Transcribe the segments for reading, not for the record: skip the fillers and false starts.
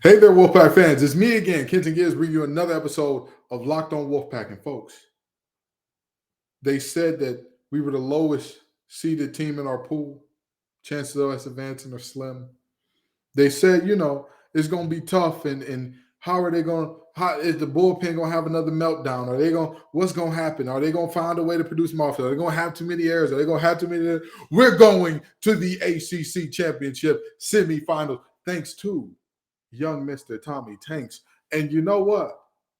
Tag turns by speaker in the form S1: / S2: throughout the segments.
S1: Hey there, Wolfpack fans. It's me again, Kenton Gibbs, bringing you another episode of Locked On Wolfpack. And folks, they said that we were the lowest seeded team in our pool. Chances of us advancing are slim. They said, it's going to be tough. And how are they going? How is the bullpen going to have another meltdown? Are they going? What's going to happen? Are they going to find a way to produce more? Are they going to have too many errors? Are they going to have too many? We're going to the ACC championship semifinals, thanks to young Mr. Tommy Tanks. And you know what?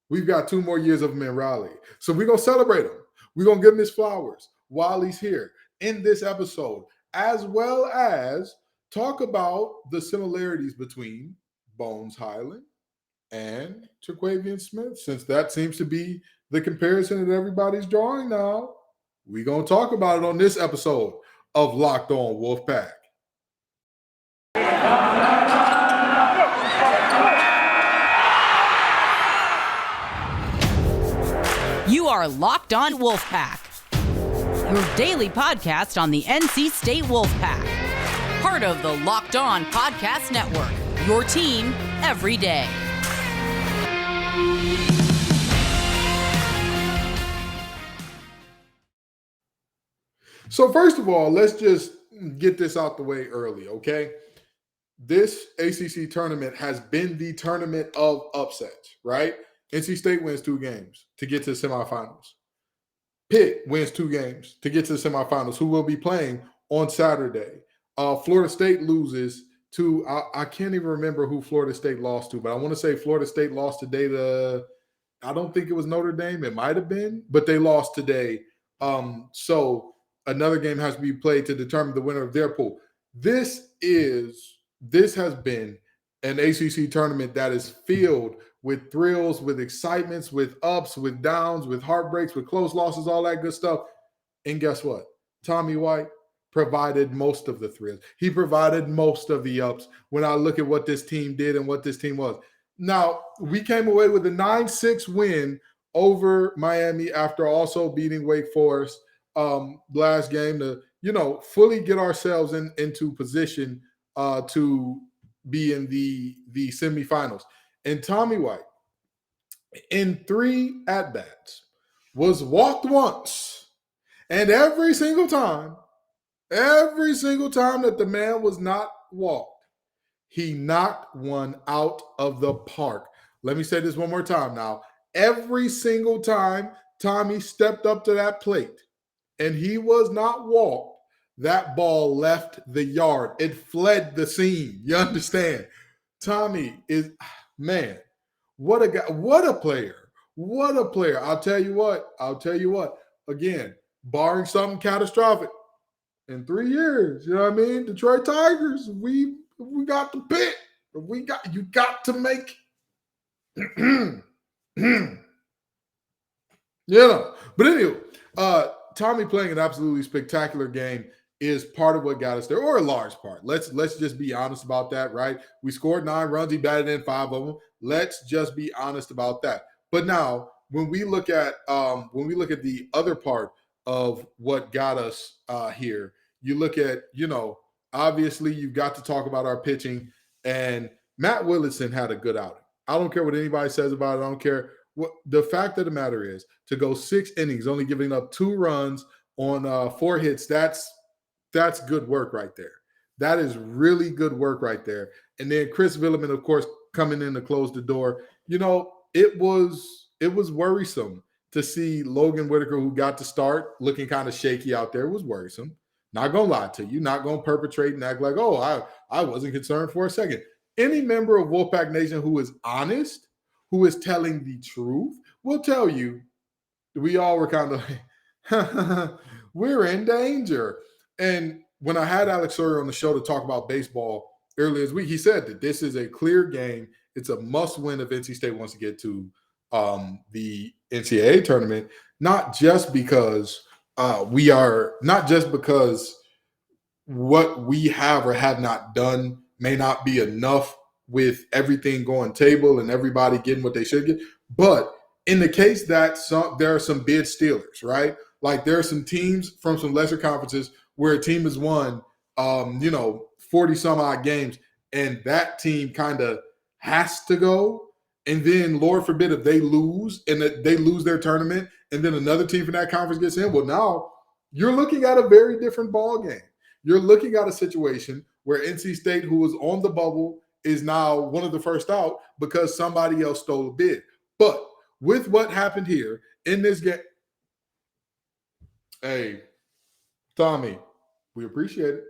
S1: We've got 2 more years of him in Raleigh. So we're going to celebrate him. We're going to give him his flowers while he's here in this episode, as well as talk about the similarities between Bones Highland and Traquavian Smith, since that seems to be the comparison that everybody's drawing now. We're going to talk about it on this episode of Locked On Wolfpack.
S2: You are Locked On Wolfpack, your daily podcast on the NC State Wolfpack. Part of the Locked On Podcast Network, your team every day.
S1: So first of all, let's just get this out the way early, okay? This ACC tournament has been the tournament of upsets, right? NC State wins 2 games to get to the semifinals. Pitt wins 2 games to get to the semifinals, who will be playing on Saturday. Florida State loses to, I can't even remember who Florida State lost to, but I want to say Florida State lost today to, I don't think it was Notre Dame. It might have been, but they lost today. So another game has to be played to determine the winner of their pool. This has been an ACC tournament that is filled with thrills, with excitements, with ups, with downs, with heartbreaks, with close losses, all that good stuff. And guess what? Tommy White provided most of the thrills. He provided most of the ups when I look at what this team did and what this team was. Now, we came away with a 9-6 win over Miami after also beating Wake Forest last game to, fully get ourselves into position to be in the semifinals. And Tommy White, in 3 at-bats, was walked once. And every single time that the man was not walked, he knocked one out of the park. Let me say this one more time now. Every single time Tommy stepped up to that plate and he was not walked, that ball left the yard. It fled the scene. You understand? Tommy is, man, what a guy, what a player. What a player. I'll tell you what. Again, barring something catastrophic, in 3 years, you know what I mean? Detroit Tigers, we got the pick. You got to make But anyway, Tommy playing an absolutely spectacular game is part of what got us there, or a large part. Let's just be honest about that, right? We scored 9 runs, he batted in 5 of them. Let's just be honest about that. But now, when we look at the other part of what got us here, you look at, obviously you've got to talk about our pitching, and Matt Williston had a good outing. I don't care what anybody says about it. I don't care. The fact of the matter is, to go 6 innings, only giving up 2 runs on 4 hits, that's good work right there. That is really good work right there. And then Chris Villeman, of course, coming in to close the door. It was worrisome to see Logan Whitaker, who got to start, looking kind of shaky out there. It was worrisome. Not going to lie to you. Not going to perpetrate and act like, oh, I wasn't concerned for a second. Any member of Wolfpack Nation who is honest, who is telling the truth, will tell you we all were kind of like, we're in danger. And when I had Alex Sawyer on the show to talk about baseball earlier this week, he said that this is a clear game. It's a must-win if NC State wants to get to the NCAA tournament, not just because what we have or have not done may not be enough with everything going table and everybody getting what they should get, but in the case that there are some bid stealers, right? Like there are some teams from some lesser conferences where a team has won, 40 some odd games, and that team kind of has to go. And then, Lord forbid, if they lose and they lose their tournament, and then another team from that conference gets in, well, now you're looking at a very different ball game. You're looking at a situation where NC State, who was on the bubble, is now one of the first out because somebody else stole a bid. But with what happened here in this game, hey, Tommy, we appreciate it.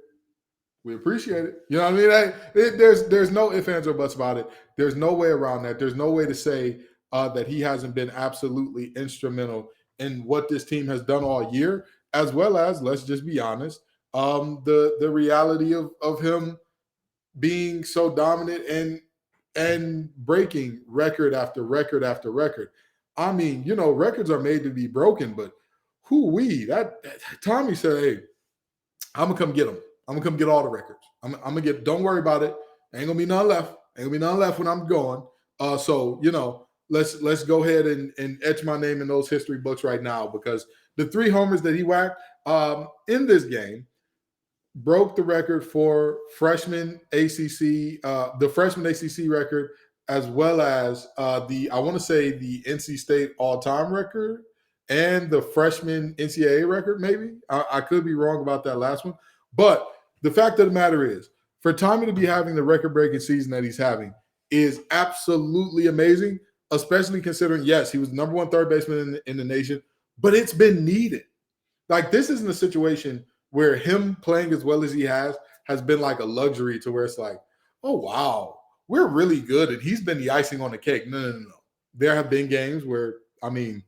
S1: We appreciate it. You know what I mean? There's no ifs, ands, or buts about it. There's no way around that. There's no way to say that he hasn't been absolutely instrumental in what this team has done all year, as well as, let's just be honest, the reality of him being so dominant and breaking record after record after record. I mean, records are made to be broken, but Tommy said, hey, I'm gonna come get them. I'm gonna come get all the records. I'm gonna get. Don't worry about it. Ain't gonna be none left. Ain't gonna be none left when I'm going. So let's go ahead and etch my name in those history books right now, because the 3 homers that he whacked in this game broke the record for freshman ACC, the freshman ACC record, as well as the NC State all-time record and the freshman NCAA record. Maybe I could be wrong about that last one. But the fact of the matter is, for Tommy to be having the record-breaking season that he's having is absolutely amazing, especially considering, yes, he was the number 1 third baseman in the nation, but it's been needed. Like, this isn't a situation where him playing as well as he has been like a luxury to where it's like, oh, wow, we're really good, and he's been the icing on the cake. No. There have been games where, I mean,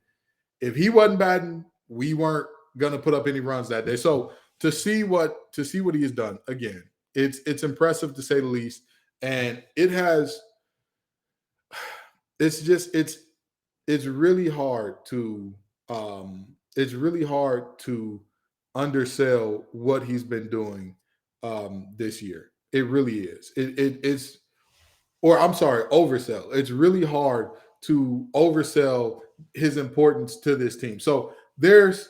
S1: if he wasn't batting, we weren't going to put up any runs that day. So to see what he has done, again, it's impressive to say the least. And it's really hard to undersell what he's been doing this year. It really is. Oversell. It's really hard to oversell his importance to this team. So there's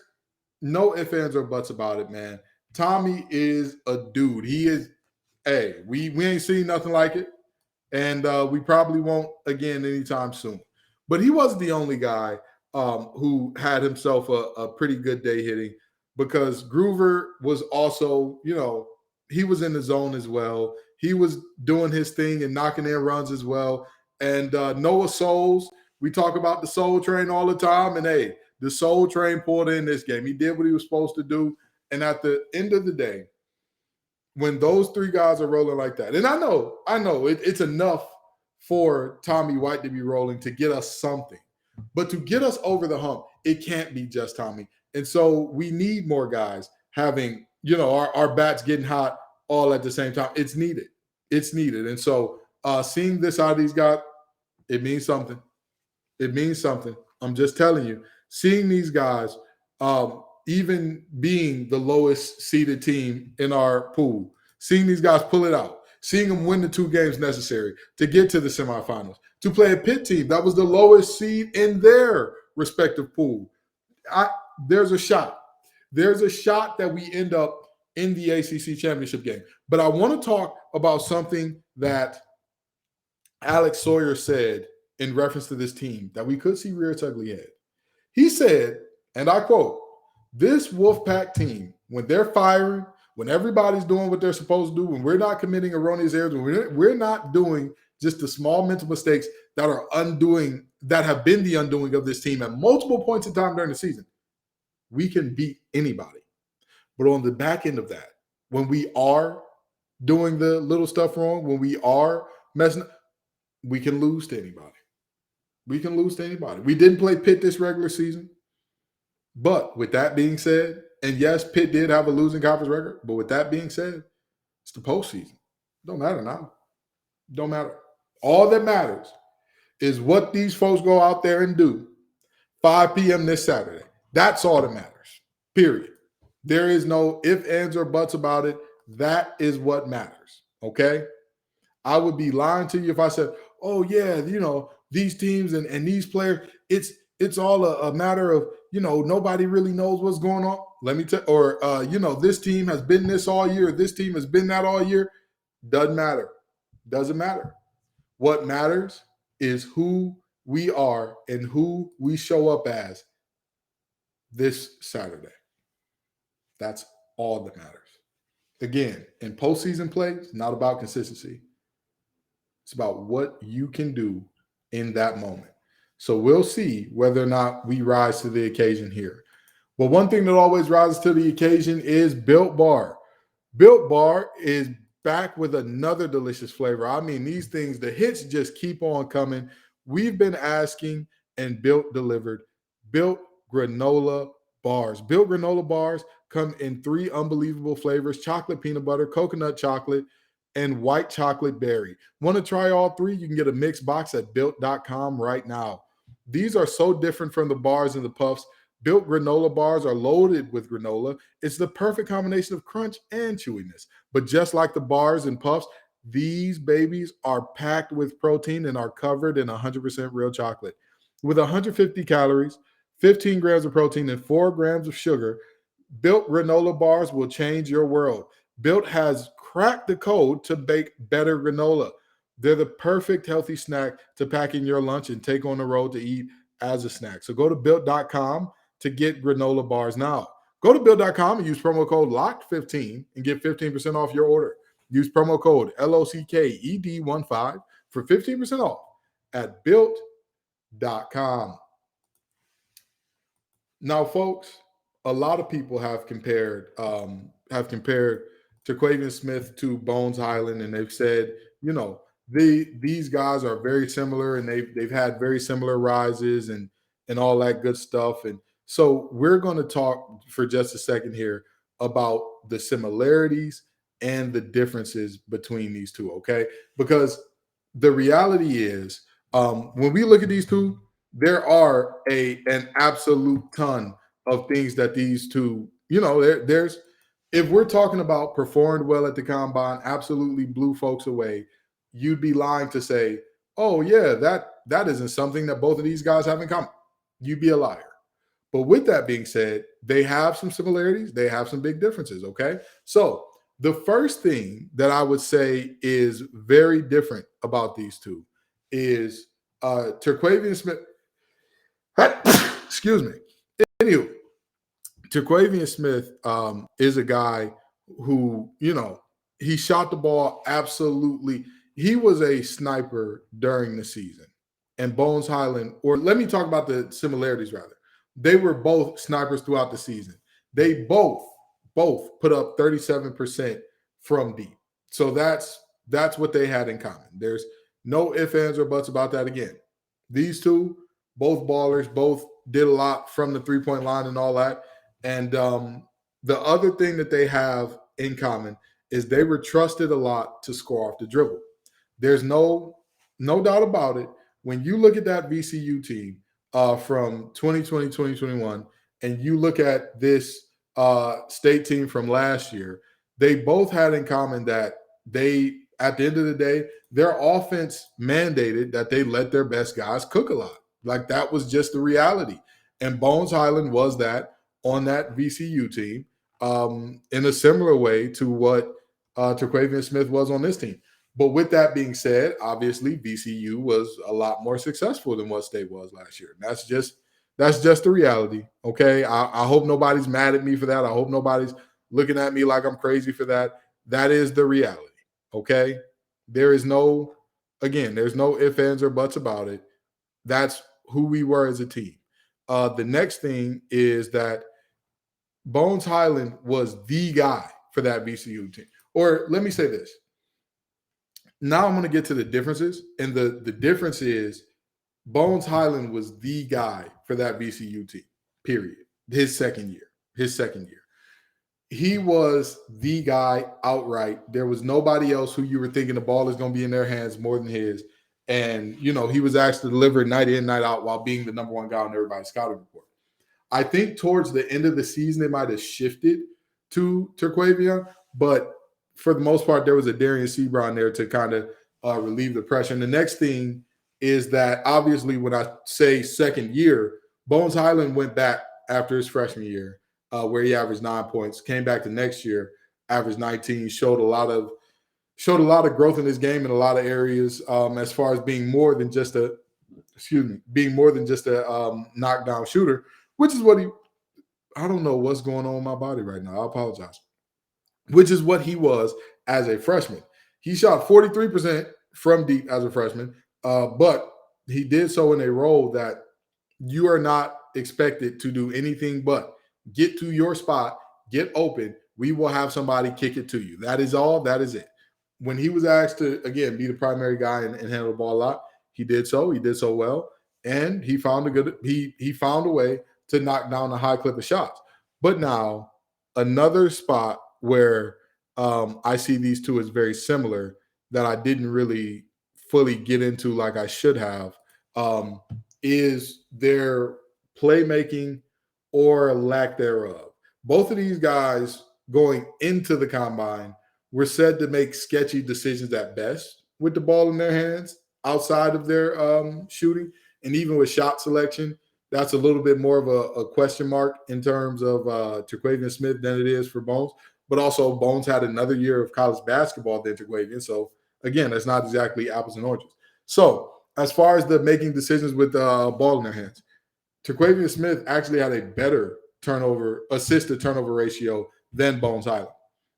S1: no ifs, ands, or buts about it, man. Tommy is a dude. He is, we ain't seen nothing like it. And we probably won't again anytime soon. But he wasn't the only guy who had himself a pretty good day hitting, because Groover was also, he was in the zone as well. He was doing his thing and knocking in runs as well. And Noah Souls, we talk about the Soul Train all the time. And, hey, the Soul Train pulled in this game. He did what he was supposed to do. And at the end of the day, when those 3 guys are rolling like that, and I know it's enough for Tommy White to be rolling to get us something. But to get us over the hump, it can't be just Tommy. And so we need more guys having, our bats getting hot all at the same time. It's needed. And so seeing this out of these guys, it means something. I'm just telling you, seeing these guys, even being the lowest seeded team in our pool, seeing these guys pull it out, seeing them win the 2 games necessary to get to the semifinals, to play a Pitt team that was the lowest seed in their respective pool. There's a shot that we end up in the ACC championship game. But I want to talk about something that Alex Sawyer said in reference to this team that we could see rear its ugly head. He said, and I quote, "This Wolfpack team, when they're firing, when everybody's doing what they're supposed to do, when we're not committing erroneous errors, when we're not doing just the small mental mistakes that have been the undoing of this team at multiple points in time during the season, we can beat anybody. But on the back end of that, when we are doing the little stuff wrong, when we are messing up, we can lose to anybody. We didn't play Pitt this regular season. But with that being said, and yes, Pitt did have a losing conference record, but with that being said, it's the postseason. Don't matter now. Don't matter. All that matters is what these folks go out there and do 5 p.m. this Saturday. That's all that matters, period. There is no ifs, ands, or buts about it. That is what matters, okay? I would be lying to you if I said, oh, yeah, these teams and these players, it's all a matter of, nobody really knows what's going on. Let me tell, or, this team has been this all year. This team has been that all year. Doesn't matter. What matters is who we are and who we show up as this Saturday. That's all that matters. Again, in postseason play, it's not about consistency. It's about what you can do in that moment. So we'll see whether or not we rise to the occasion here. But one thing that always rises to the occasion is Built Bar. Built Bar is back with another delicious flavor. I mean, these things, the hits just keep on coming. We've been asking, and Built delivered. Built granola bars. Built granola bars come in 3 unbelievable flavors: chocolate peanut butter, coconut chocolate, and white chocolate berry. Want to try all 3? You can get a mixed box at built.com right now. These are so different from the bars and the puffs. Built granola bars are loaded with granola. It's the perfect combination of crunch and chewiness. But just like the bars and puffs, these babies are packed with protein and are covered in 100% real chocolate. With 150 calories, 15 grams of protein, and 4 grams of sugar, Built granola bars will change your world. Built has cracked the code to bake better granola. They're the perfect healthy snack to pack in your lunch and take on the road to eat as a snack. So go to built.com to get granola bars now. Go to built.com and use promo code LOCKED15 and get 15% off your order. Use promo code LOCKED15 for 15% off at built.com. Now, folks, a lot of people have compared Terquavion Smith to Bones Highland, and they've said, these guys are very similar, and they've had very similar rises and all that good stuff. And so we're going to talk for just a second here about the similarities and the differences between these two, okay? Because the reality is, when we look at these two, there are an absolute ton of things that these two, there's if we're talking about performed well at the combine, absolutely blew folks away, you'd be lying to say, oh yeah, that isn't something that both of these guys have in common. You'd be a liar. But with that being said, they have some similarities, they have some big differences, okay? So the first thing that I would say is very different about these two is Terquavion Smith. Excuse me. Anywho, Terquavion Smith is a guy who, he shot the ball absolutely. He was a sniper during the season. And Bones Highland, or let me talk about the similarities rather. They were both snipers throughout the season. They both put up 37% from deep. So that's what they had in common. There's no ifs, ands, or buts about that. Again, these two, both ballers, both did a lot from the three-point line and all that. And the other thing that they have in common is they were trusted a lot to score off the dribble. There's no doubt about it. When you look at that VCU team from 2020, 2021, and you look at this state team from last year, they both had in common that they, at the end of the day, their offense mandated that they let their best guys cook a lot. Like, that was just the reality. And Bones Highland was that on that VCU team in a similar way to what Terquavion Smith was on this team. But with that being said, obviously VCU was a lot more successful than what State was last year. And that's just the reality. Okay. I hope nobody's mad at me for that. I hope nobody's looking at me like I'm crazy for that. That is the reality. Okay. There's no ifs, ands, or buts about it. That's who we were as a team. The next thing is that Bones Highland was the guy for that VCU team. Or let me say this. Now I'm going to get to the differences. And the difference is Bones Highland was the guy for that VCU team, period. His second year. He was the guy outright. There was nobody else who you were thinking the ball is going to be in their hands more than his. And, he was actually delivered night in, night out while being the number one guy on everybody's scouting report. I think towards the end of the season, it might have shifted to Terquavion, but for the most part, there was a Darian Sebron there to kind of relieve the pressure. And the next thing is that, obviously, when I say second year, Bones Highland went back after his freshman year, where he averaged 9 points, came back the next year, averaged 19, showed a lot of showed a lot of growth in his game in a lot of areas, as far as being more than just a knockdown shooter, which is what he. I don't know what's going on with my body right now. I apologize. Which is what he was as a freshman. He shot 43% from deep as a freshman, but he did so in a role that you are not expected to do anything but get to your spot, get open. We will have somebody kick it to you. That is all. That is it. When he was asked to, again, be the primary guy and handle the ball a lot, he did so. He did so well. And he found he found a way to knock down a high clip of shots. But now, another spot where I see these two as very similar that I didn't really fully get into like I should have, is their playmaking or lack thereof. Both of these guys going into the combine were said to make sketchy decisions at best with the ball in their hands outside of their shooting. And even with shot selection, that's a little bit more of a question mark in terms of Terquavion Smith than it is for Bones. But also, Bones had another year of college basketball than Terquavion. So, again, that's not exactly apples and oranges. So, as far as the making decisions with the ball in their hands, Terquavion Smith actually had a better assist to turnover ratio than Bones Highland.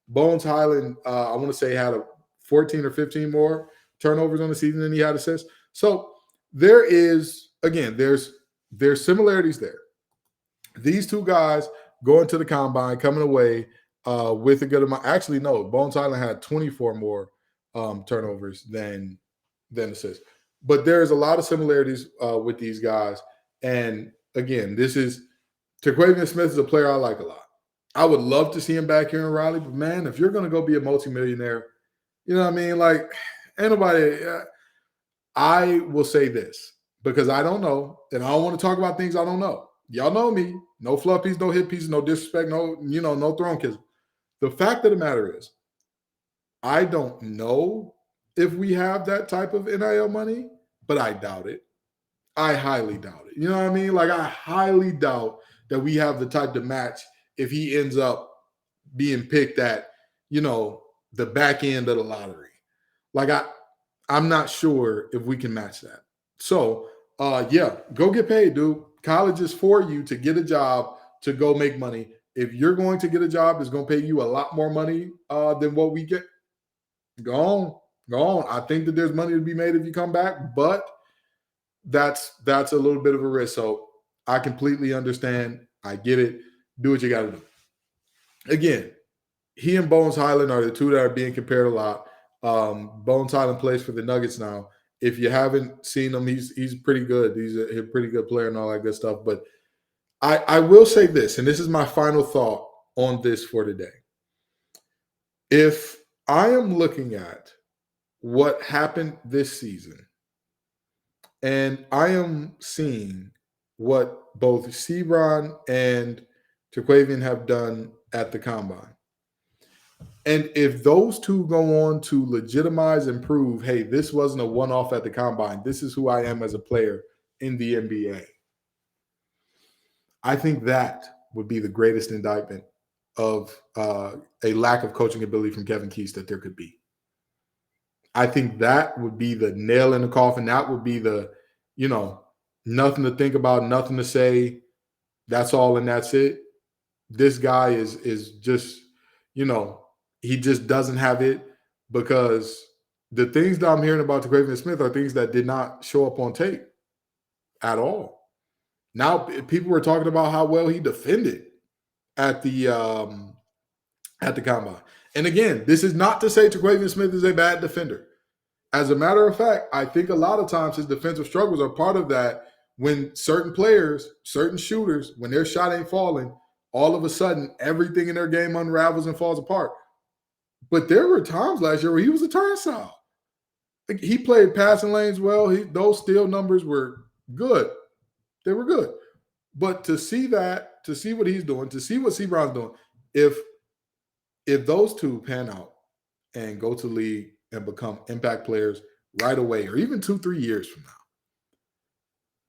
S1: Bones Highland, I want to say, had a 14 or 15 more turnovers on the season than he had assists. So there's similarities there. These two guys going to the combine, coming away with a good amount. Actually, no, Bones Highland had 24 more turnovers than assists. But there's a lot of similarities with these guys. And again, Terquavion Smith is a player I like a lot. I would love to see him back here in Raleigh, but man, if you're going to go be a multimillionaire, you know what I mean? Like, ain't nobody. I will say this because I don't know, and I don't want to talk about things I don't know. Y'all know me. No fluffies, no hit pieces, no disrespect, no throwing kisses. The fact of the matter is, I don't know if we have that type of NIL money, but I doubt it. I highly doubt it. You know what I mean? Like, I highly doubt that we have the type to match if he ends up being picked at, the back end of the lottery. Like, I'm not sure if we can match that. So, go get paid, dude. College is for you to get a job, to go make money. If you're going to get a job that's going to pay you a lot more money than what we get, go on. I think that there's money to be made if you come back, but that's a little bit of a risk. So I completely understand. I get it. Do what you got to do. Again, he and Bones Highland are the two that are being compared a lot. Bones Highland plays for the Nuggets now. If you haven't seen him, he's pretty good. He's a pretty good player and all that good stuff. But I will say this, and this is my final thought on this for today. If I am looking at what happened this season, and I am seeing what both Sebron and Terquavion have done at the combine, and if those two go on to legitimize and prove, hey, this wasn't a one-off at the combine, this is who I am as a player in the NBA, I think that would be the greatest indictment of a lack of coaching ability from Kevin Keast that there could be. I think that would be the nail in the coffin. That would be the, nothing to think about, nothing to say. That's all and that's it. This guy is just, he just doesn't have it, because the things that I'm hearing about Terquavion Smith are things that did not show up on tape at all. Now people were talking about how well he defended at the combine. And again, this is not to say Terquavion Smith is a bad defender. As a matter of fact, I think a lot of times his defensive struggles are part of that. When certain players, certain shooters, when their shot ain't falling, all of a sudden everything in their game unravels and falls apart. But there were times last year where he was a turnstile. Like, he played passing lanes well. Those steal numbers were good. They were good. But to see what he's doing, to see what Sebron's doing, if those two pan out and go to the league and become impact players right away, or even 2-3 years from now,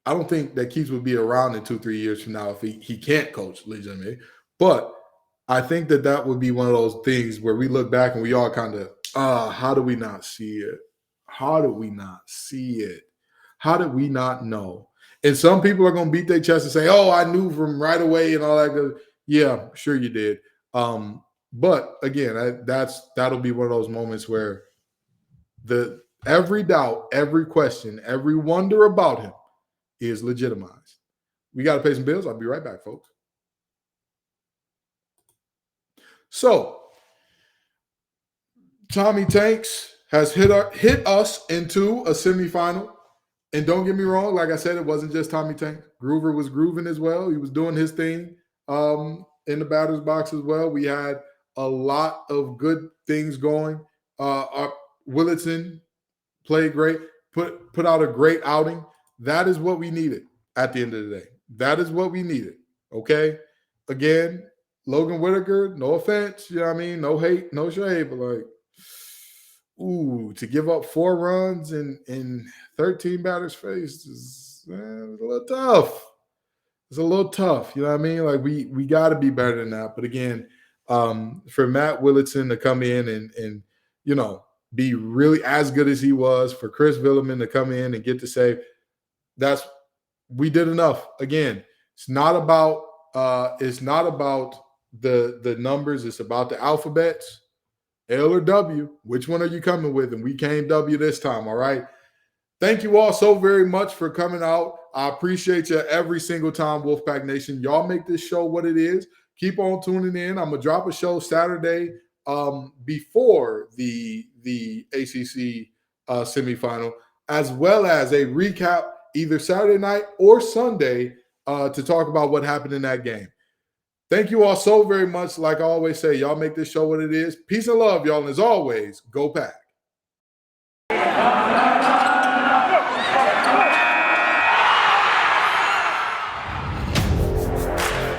S1: I don't think that Keith would be around in 2-3 years from now if he can't coach legitimately. But I think that would be one of those things where we look back and we all kind of, How do we not see it? How did we not see it? How did we not know? And some people are going to beat their chest and say, oh, I knew from right away and all that good. Yeah, sure you did. But again, that'll be one of those moments where every doubt, every question, every wonder about him is legitimized. We got to pay some bills. I'll be right back, folks. So, Tommy Tanks has hit us into a semifinal. And don't get me wrong, like I said, it wasn't just Tommy Tanks. Groover was grooving as well. He was doing his thing in the batter's box as well. We had a lot of good things going. Willitson played great, put out a great outing. That is what we needed at the end of the day. That is what we needed, okay? Again, Logan Whitaker, no offense, you know what I mean? No hate, no shade, but like, to give up 4 runs in 13 batters faced is a little tough. It's a little tough, you know what I mean? Like we got to be better than that. But again, for Matt Willitson to come in and you know, be really as good as he was, for Chris Villeman to come in and get the save, we did enough. Again, it's not about the numbers, it's about the alphabets. L or W, which one are you coming with? And we came W this time, all right? Thank you all so very much for coming out. I appreciate you every single time, Wolfpack Nation. Y'all make this show what it is. Keep on tuning in. I'm going to drop a show Saturday before the ACC semifinal, as well as a recap either Saturday night or Sunday to talk about what happened in that game. Thank you all so very much. Like I always say, y'all make this show what it is. Peace and love, y'all. And as always, go Pack.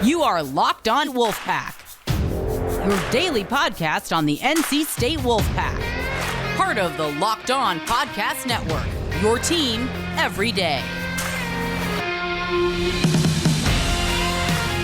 S2: You are Locked On Wolfpack, your daily podcast on the NC State Wolfpack. Part of the Locked On Podcast Network, your team every day.